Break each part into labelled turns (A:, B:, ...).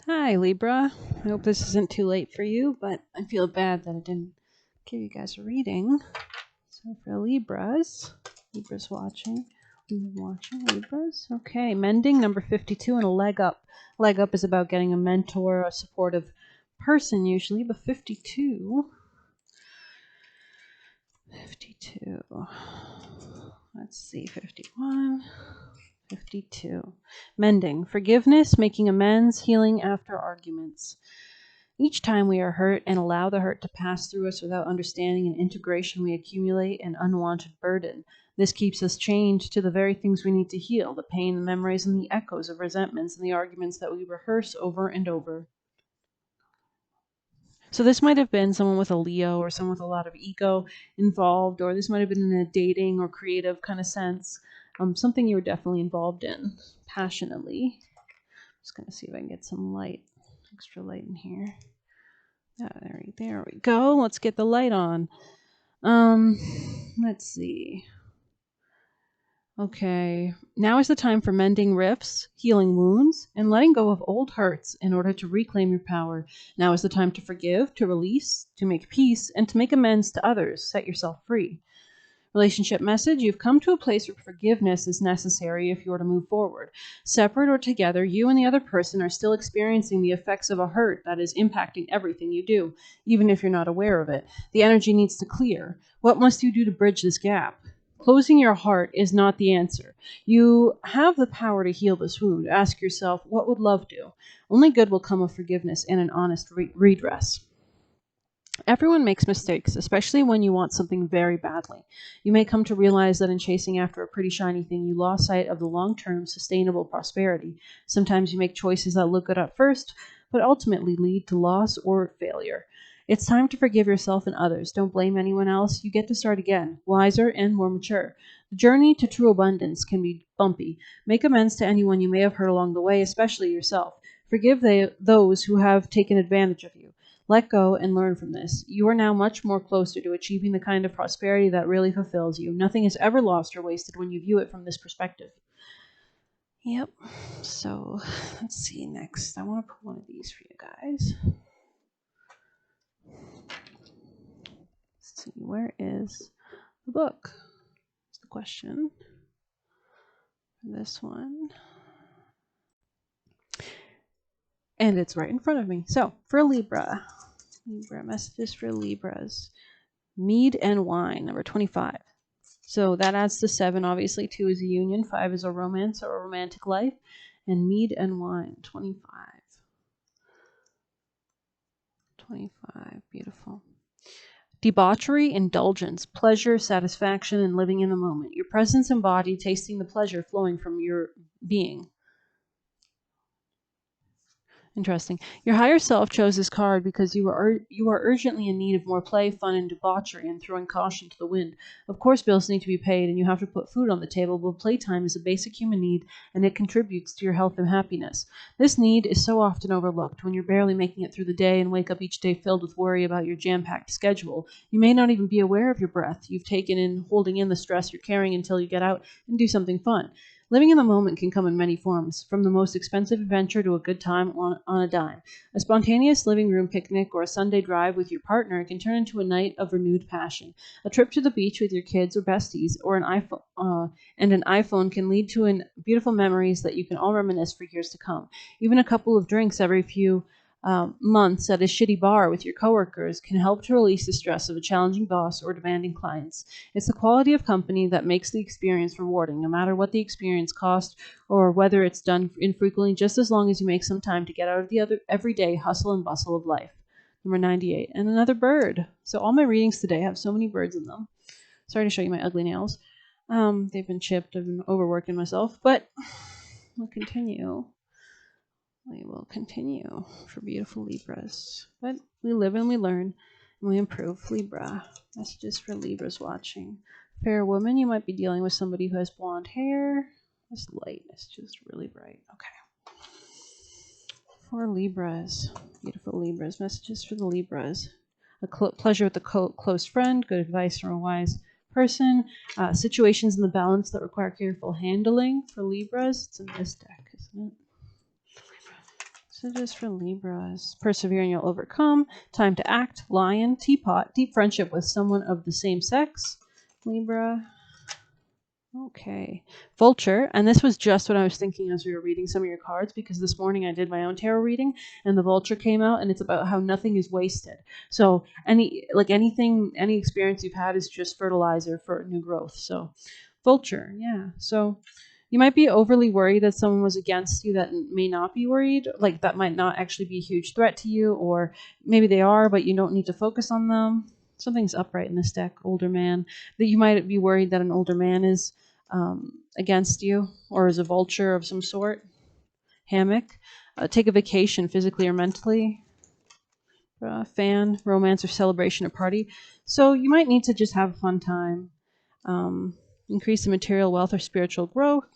A: Hi, Libra. I hope this isn't too late for you, but I feel bad that I didn't give you guys a reading. So for Libras watching. Libras. Okay, mending number 52 and a leg up. Leg up is about getting a mentor, a supportive person usually, but 52. Let's see, 51. 52. Mending. Forgiveness, making amends, healing after arguments. Each time we are hurt and allow the hurt to pass through us without understanding and integration, we accumulate an unwanted burden. This keeps us chained to the very things we need to heal, the pain, the memories, and the echoes of resentments and the arguments that we rehearse over and over. So this might have been someone with a Leo or someone with a lot of ego involved, or this might have been in a dating or creative kind of sense. Something you were definitely involved in passionately. Just going to see if I can get some light, extra light in here. There we go. Let's get the light on. Let's see. Okay, now is the time for mending rifts, healing wounds, and letting go of old hurts in order to reclaim your power. Now is the time to forgive, to release, to make peace, and to make amends to others. Set yourself free. Relationship message: you've come to a place where forgiveness is necessary if you are to move forward. Separate or together, you and the other person are still experiencing the effects of a hurt that is impacting everything you do, even if you're not aware of it. The energy needs to clear. What must you do to bridge this gap? Closing your heart is not the answer. You have the power to heal this wound. Ask yourself, what would love do? Only good will come of forgiveness and an honest redress. Everyone makes mistakes, especially when you want something very badly. You may come to realize that in chasing after a pretty shiny thing, you lost sight of the long-term sustainable prosperity. Sometimes you make choices that look good at first, but ultimately lead to loss or failure. It's time to forgive yourself and others. Don't blame anyone else. You get to start again, wiser and more mature. The journey to true abundance can be bumpy. Make amends to anyone you may have hurt along the way, especially yourself. Forgive those who have taken advantage of you. Let go and learn from this. You are now much more closer to achieving the kind of prosperity that really fulfills you. Nothing is ever lost or wasted when you view it from this perspective. Yep. So let's see next. I want to put one of these for you guys. Let's see, where is the book? That's the question. This one. And it's right in front of me. So for Libra messages for Libras. Mead and wine, number 25. So that adds to 7, obviously. 2 is a union, 5 is a romance or a romantic life, and mead and wine, 25. 25, beautiful. Debauchery, indulgence, pleasure, satisfaction, and living in the moment. Your presence embodied, tasting the pleasure flowing from your being. Interesting. Your higher self chose this card because you are urgently in need of more play, fun, and debauchery, and throwing caution to the wind. Of course, bills need to be paid, and you have to put food on the table, but playtime is a basic human need, and it contributes to your health and happiness. This need is so often overlooked. When you're barely making it through the day and wake up each day filled with worry about your jam-packed schedule, you may not even be aware of your breath you've taken in, holding in the stress you're carrying until you get out and do something fun. Living in the moment can come in many forms, from the most expensive adventure to a good time on a dime. A spontaneous living room picnic or a Sunday drive with your partner can turn into a night of renewed passion. A trip to the beach with your kids or besties or an iPhone can lead to beautiful memories that you can all reminisce for years to come. Even a couple of drinks every few months at a shitty bar with your coworkers can help to release the stress of a challenging boss or demanding clients. It's the quality of company that makes the experience rewarding, no matter what the experience costs or whether it's done infrequently, just as long as you make some time to get out of the everyday hustle and bustle of life. Number 98. And another bird. So all my readings today have so many birds in them. Sorry to show you my ugly nails. They've been chipped. I've been overworking myself, but we'll continue. We will continue for beautiful Libras. But we live and we learn and we improve. Libra. Messages for Libras watching. Fair woman, you might be dealing with somebody who has blonde hair. This light is just really bright. Okay. For Libras. Beautiful Libras. Messages for the Libras. A pleasure with a close friend. Good advice from a wise person. Situations in the balance that require careful handling for Libras. It's in this deck, isn't it? Messages for Libras. Persevering, you'll overcome. Time to act. Lion. Teapot. Deep friendship with someone of the same sex. Libra. Okay. Vulture. And this was just what I was thinking as we were reading some of your cards, because this morning I did my own tarot reading and the vulture came out, and it's about how nothing is wasted. So any experience you've had is just fertilizer for new growth. So vulture, yeah. So you might be overly worried that someone was against you that may not be worried, like that might not actually be a huge threat to you, or maybe they are, but you don't need to focus on them. Something's upright in this deck, older man, that you might be worried that an older man is against you or is a vulture of some sort. Hammock. Take a vacation physically or mentally. Fan, romance or celebration or party. So you might need to just have a fun time. Increase the material wealth or spiritual growth.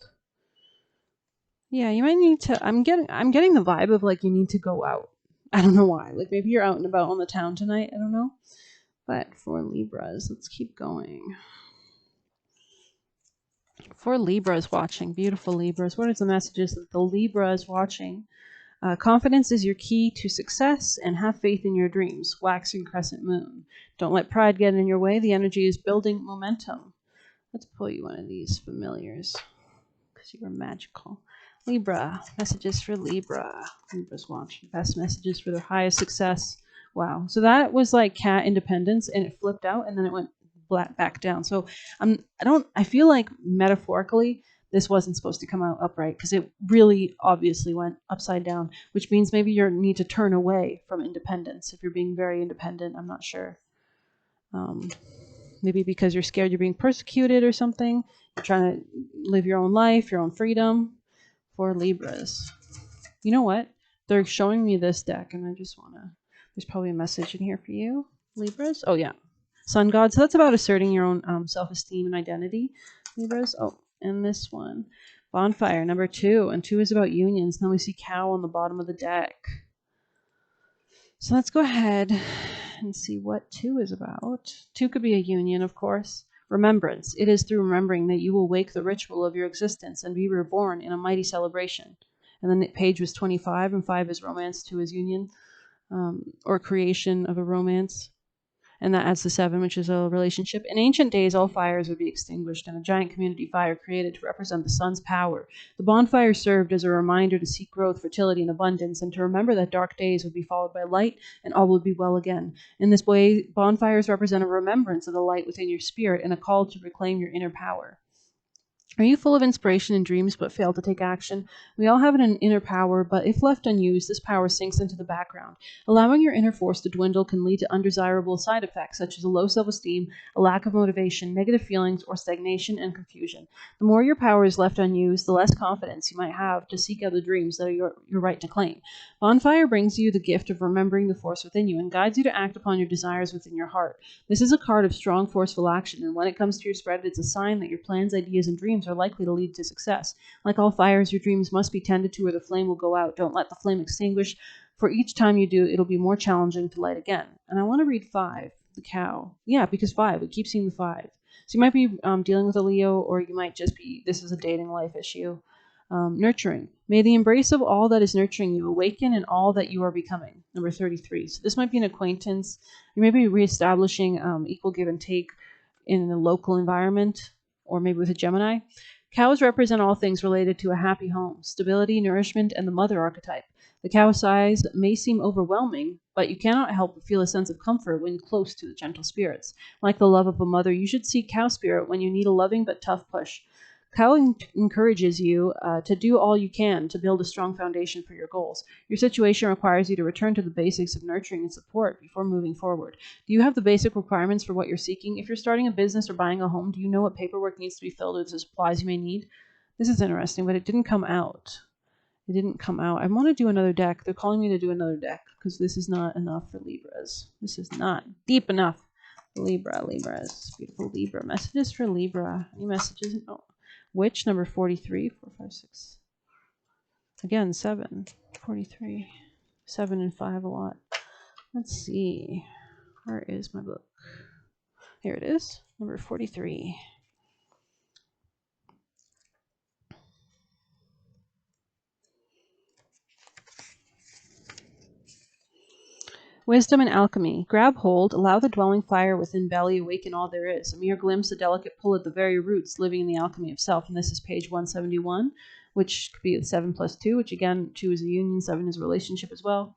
A: Yeah, you might need to. I'm getting the vibe of like you need to go out. I don't know why. Like maybe you're out and about on the town tonight. I don't know. But for Libras, let's keep going. For Libras watching, beautiful Libras, what is the messages that the Libra is watching? Confidence is your key to success, and have faith in your dreams. Waxing crescent moon. Don't let pride get in your way. The energy is building momentum. Let's pull you one of these familiars because you are magical. Libra, messages for Libra. Libra's watching. Best messages for their highest success. Wow. So that was like cat independence, and it flipped out, and then it went back down. So I feel like metaphorically this wasn't supposed to come out upright, because it really obviously went upside down, which means maybe you need to turn away from independence if you're being very independent. I'm not sure. Maybe because you're scared you're being persecuted or something. You're trying to live your own life, your own freedom. For Libras. You know what? They're showing me this deck, and I just want to... There's probably a message in here for you, Libras. Oh, yeah. Sun God. So that's about asserting your own self-esteem and identity, Libras. Oh, and this one. Bonfire, number 2. And 2 is about unions. Then we see cow on the bottom of the deck. So let's go ahead and see what 2 is about. 2 could be a union, of course. Remembrance. It is through remembering that you will wake the ritual of your existence and be reborn in a mighty celebration. And then page was 25, and 5 is romance, 2 is union, or creation of a romance. And that adds the 7, which is a relationship. In ancient days, all fires would be extinguished and a giant community fire created to represent the sun's power. The bonfire served as a reminder to seek growth, fertility, and abundance, and to remember that dark days would be followed by light and all would be well again. In this way, bonfires represent a remembrance of the light within your spirit and a call to reclaim your inner power. Are you full of inspiration and dreams but fail to take action? We all have an inner power, but if left unused, this power sinks into the background. Allowing your inner force to dwindle can lead to undesirable side effects such as a low self-esteem, a lack of motivation, negative feelings, or stagnation and confusion. The more your power is left unused, the less confidence you might have to seek out the dreams that are your right to claim. Bonfire brings you the gift of remembering the force within you and guides you to act upon your desires within your heart. This is a card of strong, forceful action, and when it comes to your spread, it's a sign that your plans, ideas, and dreams are likely to lead to success. Like all fires, your dreams must be tended to or the flame will go out. Don't let the flame extinguish. For each time you do, it'll be more challenging to light again. And I want to read 5, the cow. Yeah, because 5, we keep seeing the 5. So you might be dealing with a Leo, or you might just be, this is a dating life issue. Nurturing. May the embrace of all that is nurturing you awaken in all that you are becoming. Number 33. So this might be an acquaintance. You may be reestablishing equal give and take in a local environment, or maybe with a Gemini. Cows represent all things related to a happy home, stability, nourishment, and the mother archetype. The cow size may seem overwhelming, but you cannot help but feel a sense of comfort when close to the gentle spirits. Like the love of a mother, you should seek cow spirit when you need a loving but tough push. Cow encourages you to do all you can to build a strong foundation for your goals. Your situation requires you to return to the basics of nurturing and support before moving forward. Do you have the basic requirements for what you're seeking? If you're starting a business or buying a home, do you know what paperwork needs to be filled with the supplies you may need? This is interesting, but it didn't come out. It didn't come out. I want to do another deck. They're calling me to do another deck because this is not enough for Libras. This is not deep enough. Libras. Beautiful Libra. Messages for Libra. Any messages? Oh. Witch, number 43, 4, 5, 6. Again, 7, 43. 7 and 5 a lot. Let's see. Where is my book? Here it is, number 43. Wisdom and alchemy. Grab hold, allow the dwelling fire within belly awaken all there is. A mere glimpse, a delicate pull at the very roots, living in the alchemy of self. And this is page 171, which could be 7 plus 2, which again, 2 is a union, 7 is a relationship as well.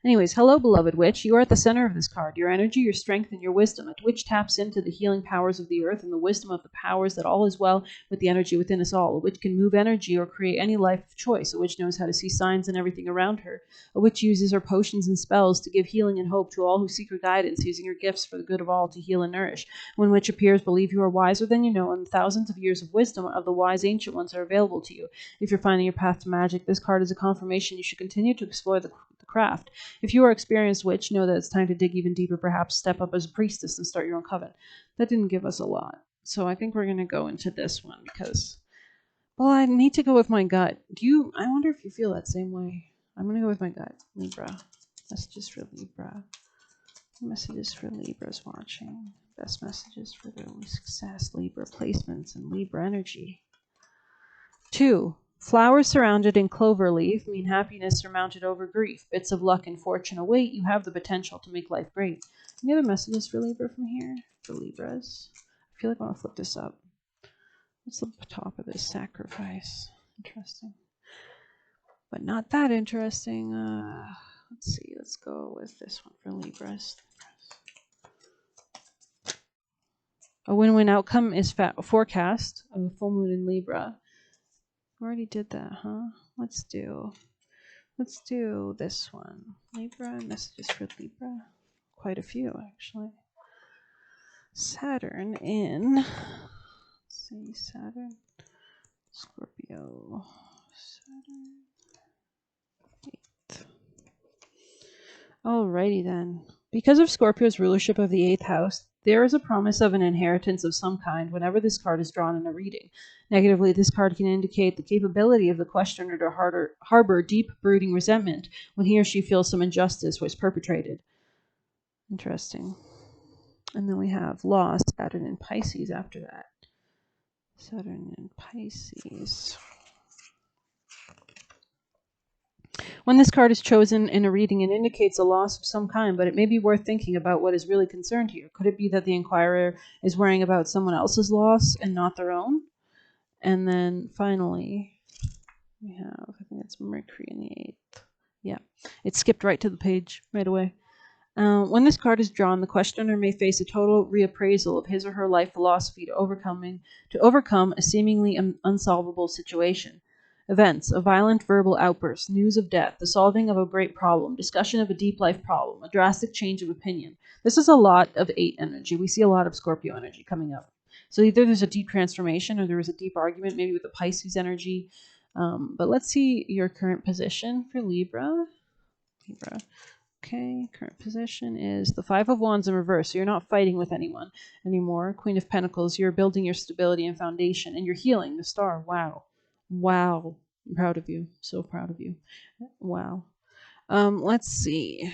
A: Anyways, hello, beloved witch. You are at the center of this card. Your energy, your strength, and your wisdom. A witch taps into the healing powers of the earth and the wisdom of the powers that all is well with the energy within us all. A witch can move energy or create any life of choice. A witch knows how to see signs in everything around her. A witch uses her potions and spells to give healing and hope to all who seek her guidance, using her gifts for the good of all to heal and nourish. When witch appears, believe you are wiser than you know, and thousands of years of wisdom of the wise ancient ones are available to you. If you're finding your path to magic, this card is a confirmation you should continue to explore the craft. If you are experienced witch, know that it's time to dig even deeper, perhaps step up as a priestess and start your own coven. That didn't give us a lot. So I think we're going to go into this one because, well, I need to go with my gut. I wonder if you feel that same way. I'm going to go with my gut. Libra. Messages for Libra. Messages for Libras watching. Best messages for their success. Libra placements and Libra energy. 2. Flowers surrounded in clover leaf mean happiness surmounted over grief. Bits of luck and fortune await. You have the potential to make life great. Any other messages for Libra from here? For Libras? I feel like I want to flip this up. What's the top of this? Sacrifice. Interesting. But not that interesting. Let's see. Let's go with this one for Libras. A win-win outcome is forecast of a full moon in Libra. Already did that, huh? Let's do this one. Libra, messages for Libra. Quite a few, actually. Saturn in, let's see, Saturn, Scorpio, Saturn, 8th. Alrighty then. Because of Scorpio's rulership of the 8th house, there is a promise of an inheritance of some kind whenever this card is drawn in a reading. Negatively, this card can indicate the capability of the questioner to harbor deep brooding resentment when he or she feels some injustice was perpetrated. Interesting. And then we have loss, Saturn in Pisces after that. Saturn in Pisces. When this card is chosen in a reading, it indicates a loss of some kind, but it may be worth thinking about what is really concerned here. Could it be that the inquirer is worrying about someone else's loss and not their own? And then finally, we have, I think it's Mercury in the 8th. Yeah, it skipped right to the page right away. When this card is drawn, the questioner may face a total reappraisal of his or her life philosophy to overcome a seemingly unsolvable situation. Events, a violent verbal outburst, news of death, the solving of a great problem, discussion of a deep life problem, a drastic change of opinion. This is a lot of 8 energy. We see a lot of Scorpio energy coming up. So either there's a deep transformation or there is a deep argument, maybe with the Pisces energy. But let's see your current position for Libra. Okay, current position is the 5 of Wands in reverse. So you're not fighting with anyone anymore. Queen of Pentacles, you're building your stability and foundation, and you're healing. The Star, wow. Wow. I'm proud of you. So proud of you. Wow. Let's see.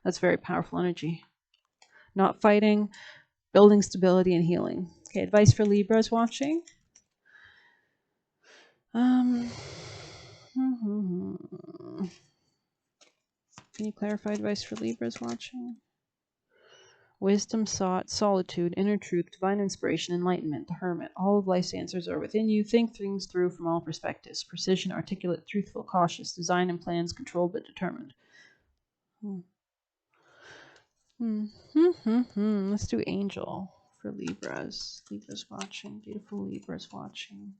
A: That's very powerful energy. Not fighting, building stability and healing. Okay, advice for Libras watching. Can you clarify advice for Libras watching? Wisdom sought, solitude, inner truth, divine inspiration, enlightenment, the hermit. All of life's answers are within you. Think things through from all perspectives. Precision, articulate, truthful, cautious. Design and plans, controlled but determined. Let's do angel for Libras. Libras watching. Beautiful Libras watching.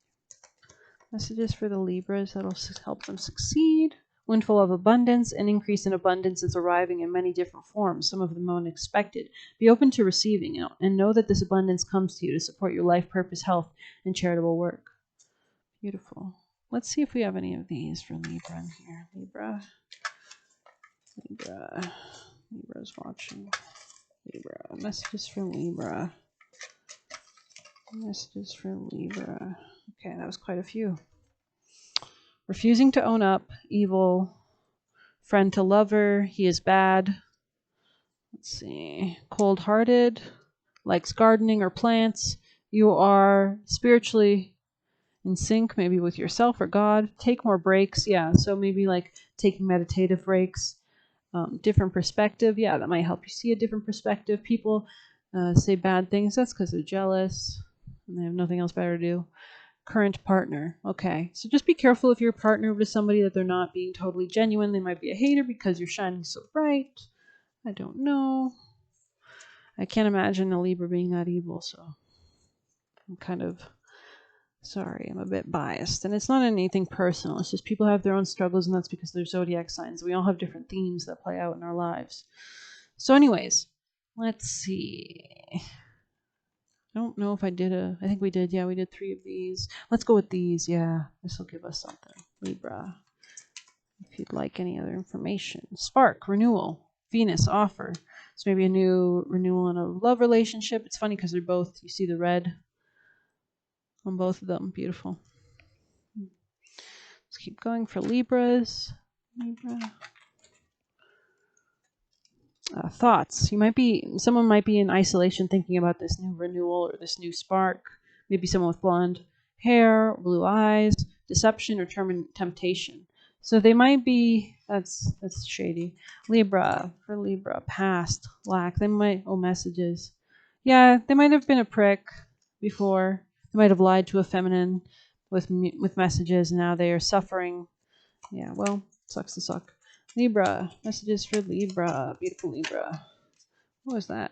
A: Messages for the Libras that'll help them succeed. Windfall of abundance. An increase in abundance is arriving in many different forms, some of them unexpected. Be open to receiving it, and know that this abundance comes to you to support your life, purpose, health, and charitable work. Beautiful. Let's see if we have any of these for Libra in here. Libra's watching. Libra. Messages for Libra. Messages for Libra. Okay, that was quite a few. Refusing to own up, evil. Friend to lover, he is bad. Let's see. Cold-hearted, likes gardening or plants. You are spiritually in sync, maybe with yourself or God. Take more breaks. Yeah, so maybe like taking meditative breaks. Different perspective. Yeah, that might help you see a different perspective. People say bad things. That's because they're jealous and they have nothing else better to do. Current partner. Okay, so just be careful if you're partnered with somebody that they're not being totally genuine. They might be a hater because you're shining so bright. I don't know. I can't imagine a Libra being that evil, so I'm kind of sorry. I'm a bit biased. And it's not anything personal. It's just people have their own struggles, and that's because they're zodiac signs. We all have different themes that play out in our lives. So anyways, let's see. I don't know if I did I think we did. Yeah, we did 3 of these. Let's go with these. Yeah, this will give us something. Libra. If you'd like any other information. Spark, renewal, Venus, offer. So maybe a new renewal in a love relationship. It's funny because they're both, you see the red on both of them. Beautiful. Let's keep going for Libras. Libra. Thoughts. Someone might be in isolation thinking about this new renewal or this new spark. Maybe someone with blonde hair, blue eyes, deception, or temptation. So they might be, that's shady. Libra, for Libra, past, lack. They might, messages. Yeah, they might have been a prick before. They might have lied to a feminine with messages, and now they are suffering. Yeah, well, sucks to suck. Libra, messages for Libra, beautiful Libra. What was that?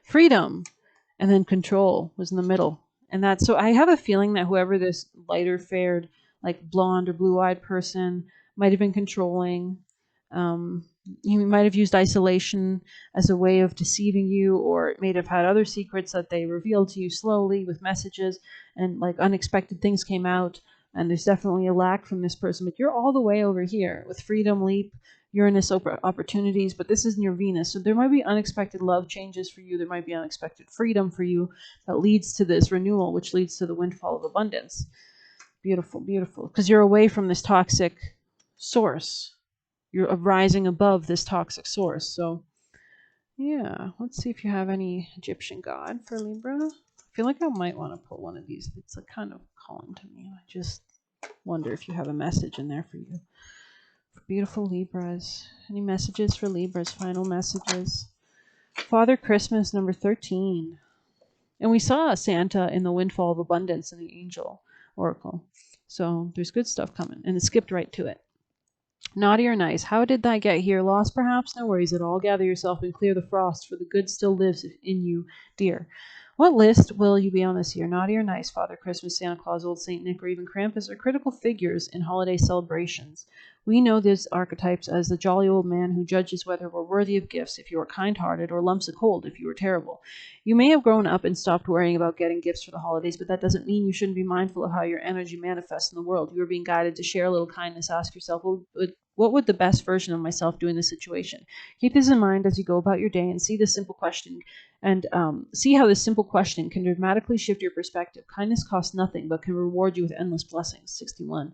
A: Freedom, and then control was in the middle. And that's, so I have a feeling that whoever this lighter fared, like blonde or blue eyed person might have been controlling. He might have used isolation as a way of deceiving you, or it may have had other secrets that they revealed to you slowly with messages, and like unexpected things came out. And there's definitely a lack from this person, but you're all the way over here with freedom, leap, Uranus opportunities, but this isn't your Venus. So there might be unexpected love changes for you. There might be unexpected freedom for you that leads to this renewal, which leads to the windfall of abundance. Beautiful, beautiful. Because you're away from this toxic source. You're rising above this toxic source. So, yeah, let's see if you have any Egyptian god for Libra. I feel like I might want to pull one of these. It's like kind of calling to me. I just wonder if you have a message in there for you. For beautiful Libras. Any messages for Libras? Final messages. Father Christmas, number 13. And we saw Santa in the Windfall of Abundance in the Angel Oracle. So there's good stuff coming. And it skipped right to it. Naughty or nice? How did that get here? Lost perhaps? No worries at all. Gather yourself and clear the frost, for the good still lives in you, dear. What list will you be on this year? Naughty or nice? Father Christmas, Santa Claus, Old Saint Nick, or even Krampus are critical figures in holiday celebrations. We know these archetypes as the jolly old man who judges whether we're worthy of gifts if you are kind-hearted, or lumps of cold if you are terrible. You may have grown up and stopped worrying about getting gifts for the holidays, but that doesn't mean you shouldn't be mindful of how your energy manifests in the world. You are being guided to share a little kindness. Ask yourself, what would the best version of myself do in this situation? Keep this in mind as you go about your day and see this simple question, and see how this simple question can dramatically shift your perspective. Kindness costs nothing, but can reward you with endless blessings. 61.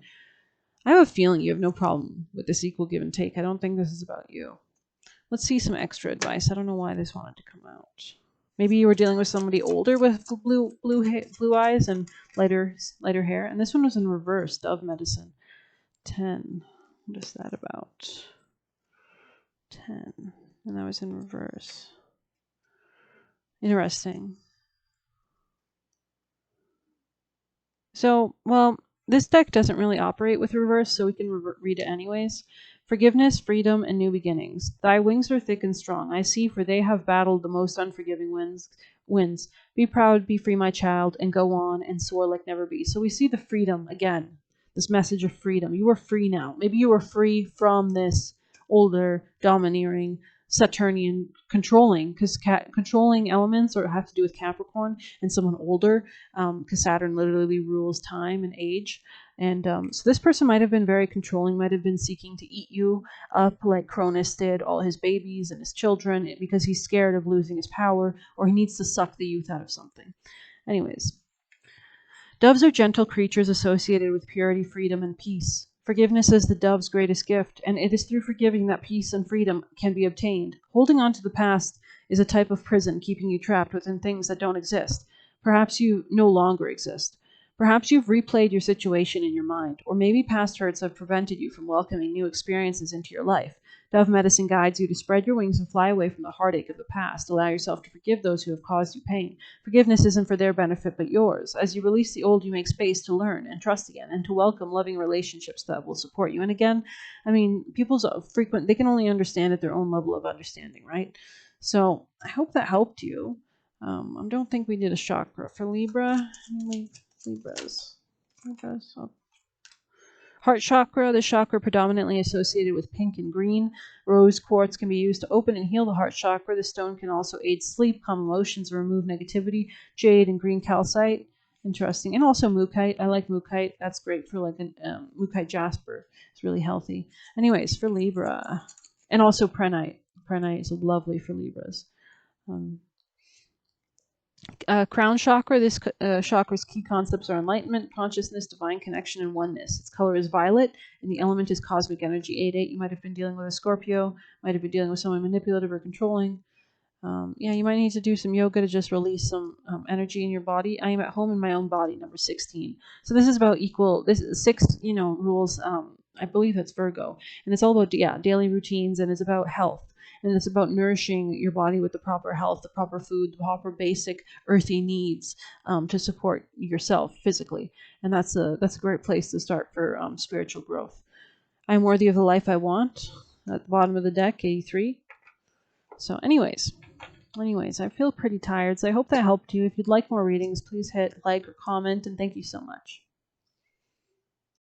A: I have a feeling you have no problem with this equal give and take. I don't think this is about you. Let's see some extra advice. I don't know why this wanted to come out. Maybe you were dealing with somebody older with blue eyes and lighter hair. And this one was in reverse, Dove Medicine. 10. What is that about? 10. And that was in reverse. Interesting. So, well, this deck doesn't really operate with reverse, so we can read it anyways. Forgiveness, freedom, and new beginnings. Thy wings are thick and strong, I see, for they have battled the most unforgiving winds. Be proud, be free, my child, and go on and soar like never be. So we see the freedom again, this message of freedom. You are free now. Maybe you are free from this older, domineering, Saturnian controlling, because controlling elements or have to do with Capricorn and someone older, because Saturn literally rules time and age. And so this person might have been very controlling, might have been seeking to eat you up like Cronus did all his babies and his children, because he's scared of losing his power, or he needs to suck the youth out of something. Anyways, doves are gentle creatures associated with purity, freedom, and peace. Forgiveness is the dove's greatest gift, and it is through forgiving that peace and freedom can be obtained. Holding on to the past is a type of prison, keeping you trapped within things that don't exist. Perhaps you no longer exist. Perhaps you've replayed your situation in your mind, or maybe past hurts have prevented you from welcoming new experiences into your life. Dove medicine guides you to spread your wings and fly away from the heartache of the past. Allow yourself to forgive those who have caused you pain. Forgiveness isn't for their benefit but yours. As you release the old, you make space to learn and trust again, and to welcome loving relationships that will support you. And again, I mean, people's they can only understand at their own level of understanding, right? So I hope that helped you. I don't think we did a chakra for Libra. Libras. Oh. Heart chakra, the chakra predominantly associated with pink and green. Rose quartz can be used to open and heal the heart chakra. The stone can also aid sleep, calm emotions, and remove negativity. Jade and green calcite, interesting. And also mookaite. I like mookaite. That's great for like a mookaite jasper. It's really healthy. Anyways, for Libra. And also prenite. Prenite is lovely for Libras. Crown chakra. This chakra's key concepts are enlightenment, consciousness, divine connection, and oneness. Its color is violet, and the element is cosmic energy. 8-8. You might have been dealing with a Scorpio, might have been dealing with someone manipulative or controlling. Yeah, you might need to do some yoga to just release some energy in your body. I am at home in my own body, number 16. So this is about equal. This is 6, rules. I believe it's Virgo, and it's all about daily routines, and it's about health. And it's about nourishing your body with the proper health, the proper food, the proper basic earthy needs to support yourself physically. And that's a great place to start for spiritual growth. I'm worthy of the life I want. At the bottom of the deck, 83. So anyways, I feel pretty tired. So I hope that helped you. If you'd like more readings, please hit like or comment. And thank you so much.